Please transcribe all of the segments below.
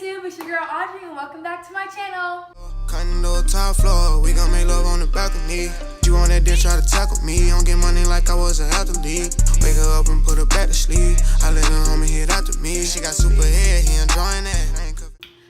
YouTube, it's your girl Audrey and welcome back to my channel. Cutting to a top floor, we gon' make love on the balcony. You on that dick, try to tackle me. Don't get money like I was an athlete. Wake her up and put her back to sleep. I let her home and hit after me. She got super head, he enjoying that.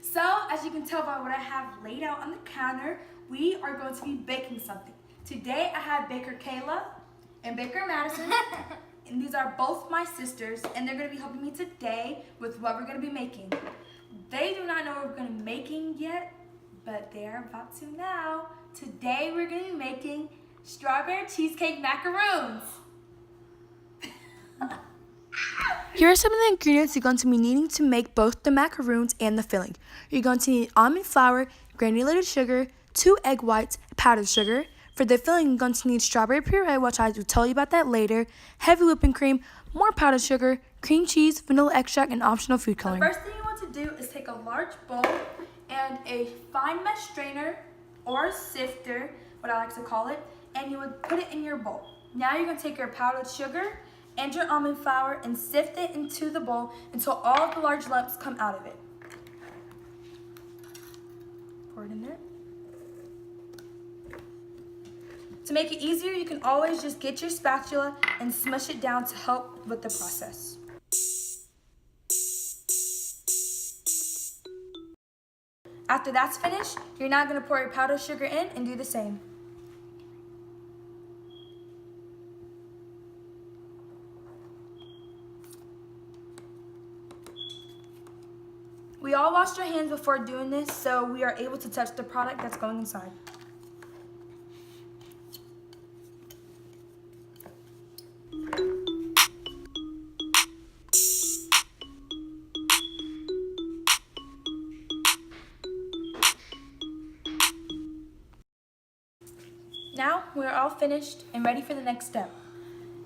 So, as you can tell by what I have laid out on the counter, we are going to be baking something. Today I have Baker Kayla and Baker Madison. And these are both my sisters, and they're going to be helping me today with what we're going to be making. They do not know what we're going to be making yet, but they are about to now. Today we're going to be making strawberry cheesecake macaroons. Here are some of the ingredients you're going to be needing to make both the macaroons and the filling. You're going to need almond flour, granulated sugar, 2 egg whites, powdered sugar. For the filling, you're going to need strawberry puree, which I will tell you about that later, heavy whipping cream, more powdered sugar, cream cheese, vanilla extract, and optional food coloring. The first thing you want to do is take a large bowl and a fine mesh strainer or sifter, what I like to call it, and you would put it in your bowl. Now you're going to take your powdered sugar and your almond flour and sift it into the bowl until all of the large lumps come out of it. Pour it in there. To make it easier, you can always just get your spatula and smush it down to help with the process. After that's finished, you're now going to pour your powdered sugar in and do the same. We all washed our hands before doing this, so we are able to touch the product that's going inside. Now we're all finished and ready for the next step.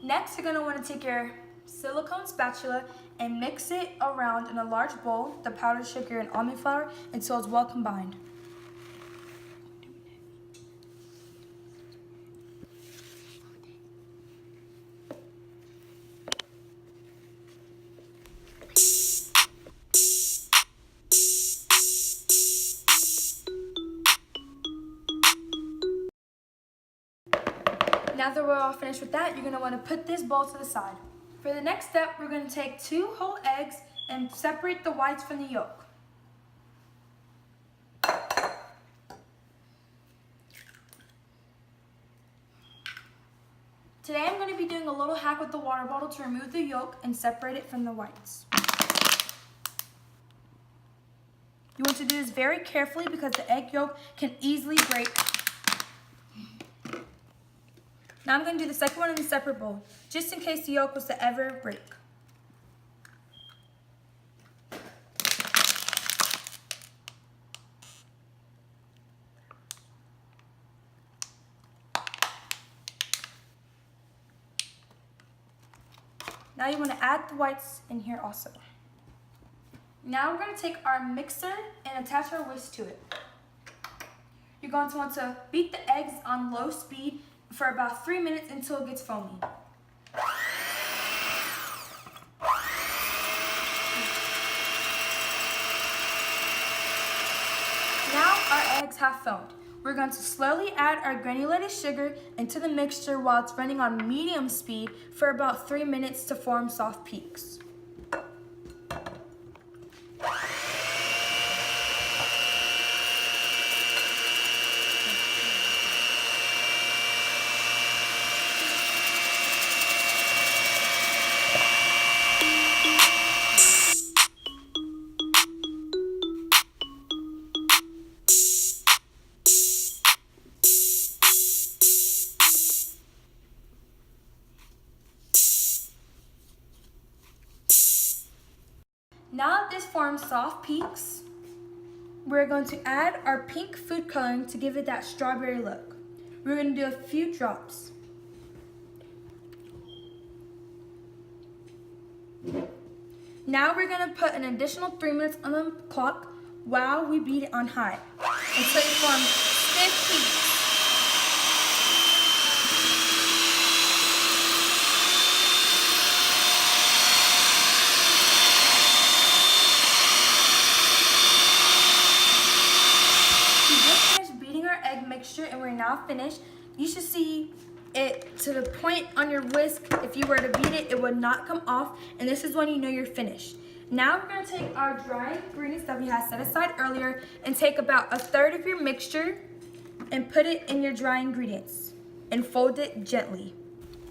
Next, you're going to want to take your silicone spatula and mix it around in a large bowl, the powdered sugar and almond flour, until it's well combined. Now that we're all finished with that, you're going to want to put this bowl to the side. For the next step, we're going to take 2 whole eggs and separate the whites from the yolk. Today I'm going to be doing a little hack with the water bottle to remove the yolk and separate it from the whites. You want to do this very carefully because the egg yolk can easily break. Now I'm going to do the second one in a separate bowl, just in case the yolk was to ever break. Now you want to add the whites in here also. Now we're going to take our mixer and attach our whisk to it. You're going to want to beat the eggs on low speed for about 3 minutes until it gets foamy. Now our eggs have foamed. We're going to slowly add our granulated sugar into the mixture while it's running on medium speed for about 3 minutes to form soft peaks. Now that this forms soft peaks, we're going to add our pink food coloring to give it that strawberry look. We're going to do a few drops. Now we're going to put an additional 3 minutes on the clock while we beat it on high until it forms stiff peaks. mixture and we're now finished. You should see it to the point on your whisk. If you were to beat it, it would not come off, and this is when you know you're finished. Now we're going to take our dry ingredients that we had set aside earlier and take about a third of your mixture and put it in your dry ingredients and fold it gently.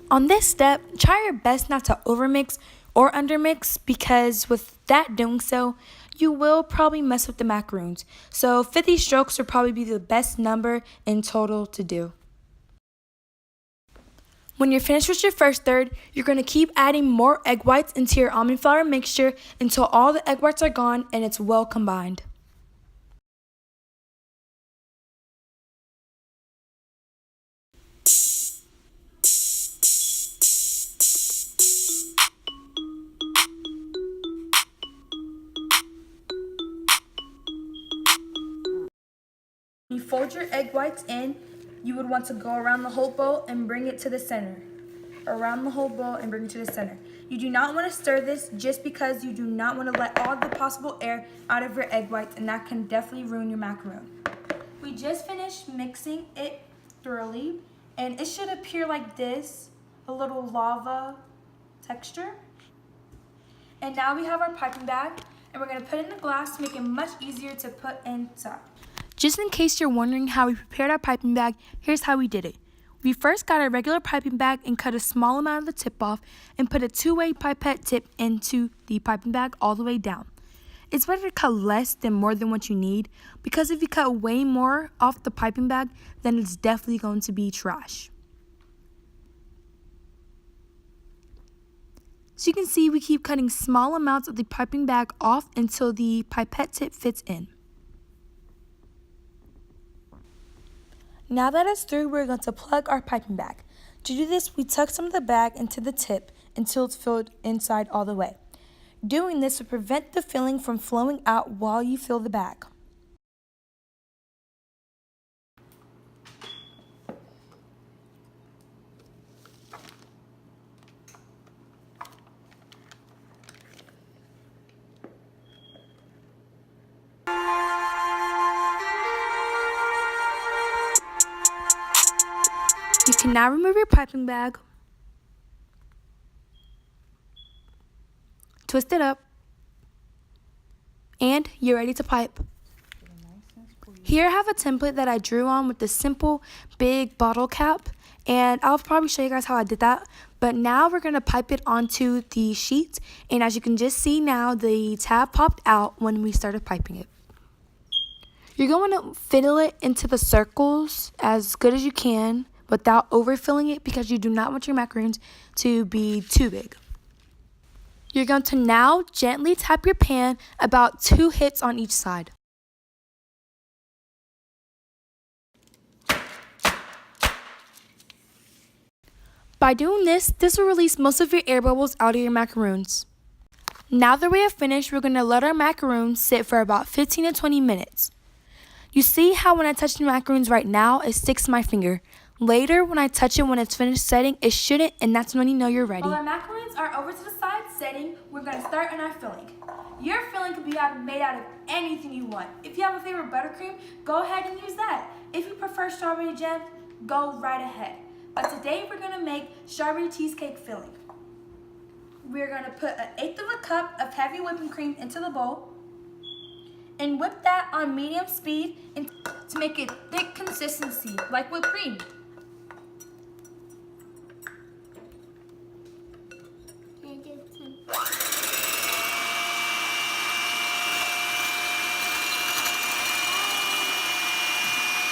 On this step, try your best not to overmix or undermix, because with that doing so, you will probably mess up the macaroons. So 50 strokes would probably be the best number in total to do. When you're finished with your first third, you're going to keep adding more egg whites into your almond flour mixture until all the egg whites are gone and it's well combined. When you fold your egg whites in, you would want to go around the whole bowl and bring it to the center. Around the whole bowl and bring it to the center. You do not want to stir this just because you do not want to let all the possible air out of your egg whites, and that can definitely ruin your macaroon. We just finished mixing it thoroughly, and it should appear like this, a little lava texture. And now we have our piping bag, and we're going to put it in a glass to make it much easier to put inside. Just in case you're wondering how we prepared our piping bag, here's how we did it. We first got a regular piping bag and cut a small amount of the tip off and put a two-way pipette tip into the piping bag all the way down. It's better to cut less than more than what you need, because if you cut way more off the piping bag, then it's definitely going to be trash. So you can see we keep cutting small amounts of the piping bag off until the pipette tip fits in. Now that it's through, we're going to plug our piping bag. To do this, we tuck some of the bag into the tip until it's filled inside all the way. Doing this will prevent the filling from flowing out while you fill the bag. You can now remove your piping bag, twist it up, and you're ready to pipe. Here I have a template that I drew on with the simple big bottle cap, and I'll probably show you guys how I did that. But now we're going to pipe it onto the sheet, and as you can just see now, the tab popped out when we started piping it. You're going to fiddle it into the circles as good as you can without overfilling it, because you do not want your macaroons to be too big. You're going to now gently tap your pan about 2 hits on each side. By doing this will release most of your air bubbles out of your macaroons. Now that we have finished, we're going to let our macaroons sit for about 15 to 20 minutes. You see how when I touch the macaroons right now, it sticks to my finger. Later, when I touch it when it's finished setting, it shouldn't, and that's when you know you're ready. While our macaroons are over to the side setting, we're going to start on our filling. Your filling can be made out of anything you want. If you have a favorite buttercream, go ahead and use that. If you prefer strawberry jam, go right ahead. But today, we're going to make strawberry cheesecake filling. We're going to put 1/8 of a cup of heavy whipping cream into the bowl and whip that on medium speed to make it thick consistency, like whipped cream.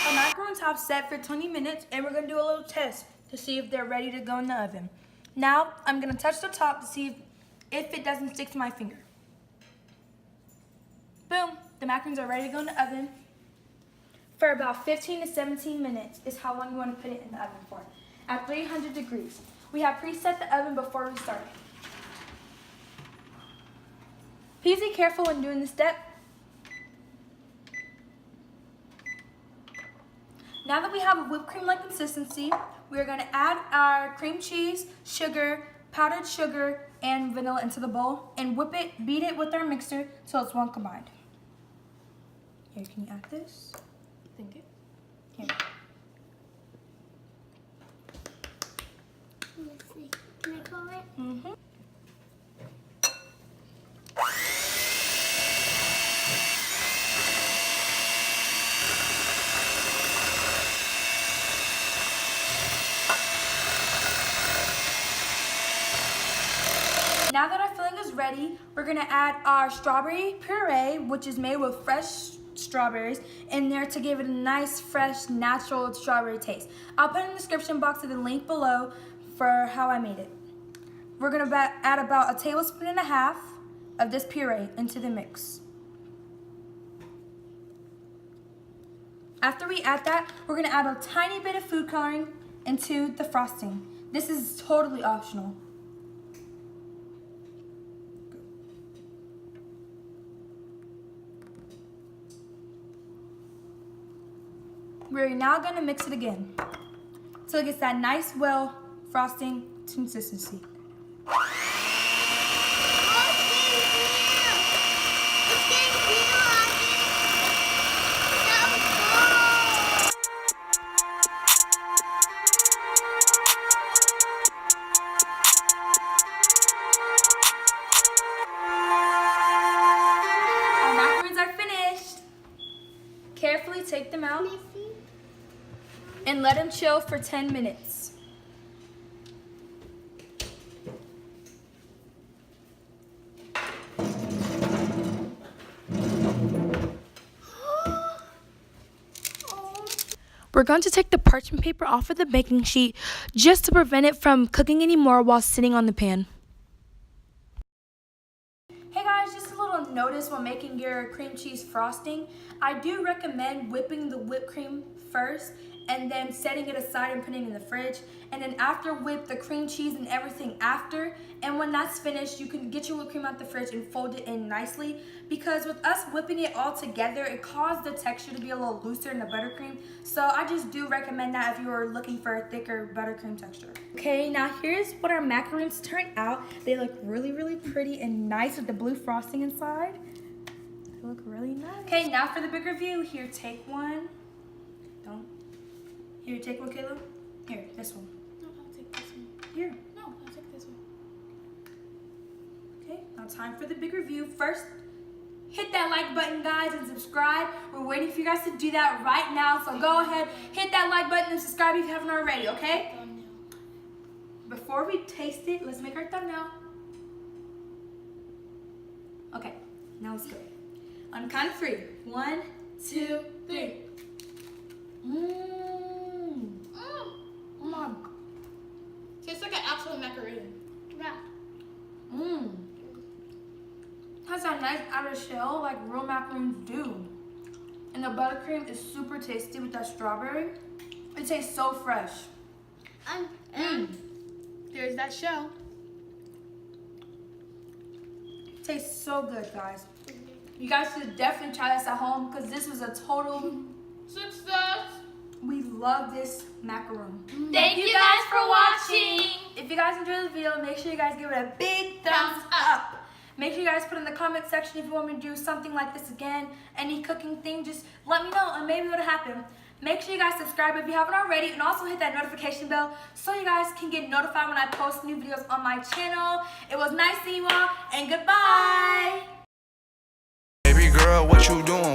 Our macarons have set for 20 minutes, and we're going to do a little test to see if they're ready to go in the oven. Now, I'm going to touch the top to see if it doesn't stick to my finger. Boom, the macarons are ready to go in the oven for about 15 to 17 minutes is how long you want to put it in the oven for, at 300 degrees. We have preset the oven before we start. Please be careful when doing this step. Now that we have a whipped cream-like consistency, we are going to add our cream cheese, sugar, powdered sugar, and vanilla into the bowl and beat it with our mixer till it's well combined. Here, can you add this? Thank you. Here. Let's see. Can I go it? Mm-hmm. Now that our filling is ready, we're gonna add our strawberry puree, which is made with fresh strawberries, in there to give it a nice, fresh, natural strawberry taste. I'll put in the description box of the link below for how I made it. We're gonna add about 1.5 tablespoons of this puree into the mix. After we add that, we're gonna add a tiny bit of food coloring into the frosting. This is totally optional. We're now gonna mix it again so it gets that nice, well frosting consistency. Our macaroons are finished. Carefully take them out and let them chill for 10 minutes. We're going to take the parchment paper off of the baking sheet just to prevent it from cooking anymore while sitting on the pan. Hey guys, just a little notice when making your cream cheese frosting. I do recommend whipping the whipped cream first and then setting it aside and putting it in the fridge. And then after whip the cream cheese and everything after. And when that's finished, you can get your whipped cream out the fridge and fold it in nicely. Because with us whipping it all together, it caused the texture to be a little looser in the buttercream. So I just do recommend that if you are looking for a thicker buttercream texture. Okay, now here's what our macaroons turned out. They look really, really pretty and nice with the blue frosting inside. They look really nice. Okay, now for the big review. Here, take one. Don't. Here, take one, Caleb. Here, this one. No, I'll take this one. Here. No, I'll take this one. Okay, now time for the big review. First, hit that like button, guys, and subscribe. We're waiting for you guys to do that right now. So go ahead, hit that like button and subscribe if you haven't already, okay? Before we taste it, let's make our thumbnail. Okay, now let's go. On the count of 3. 1, 2, 3. Oh my God. Tastes like an actual macaroon. Yeah. Has a nice outer shell like real macaroons do. And the buttercream is super tasty with that strawberry. It tastes so fresh. There's that shell. It tastes so good, guys. You guys should definitely try this at home because this was a total Success. We love this macaroon. Thank you guys for watching. If you guys enjoyed the video, make sure you guys give it a big thumbs up. Make sure you guys put in the comment section if you want me to do something like this again. Any cooking thing, just let me know and maybe it'll happen. Make sure you guys subscribe if you haven't already and also hit that notification bell so you guys can get notified when I post new videos on my channel. It was nice seeing you all and goodbye. Baby girl, what you doing?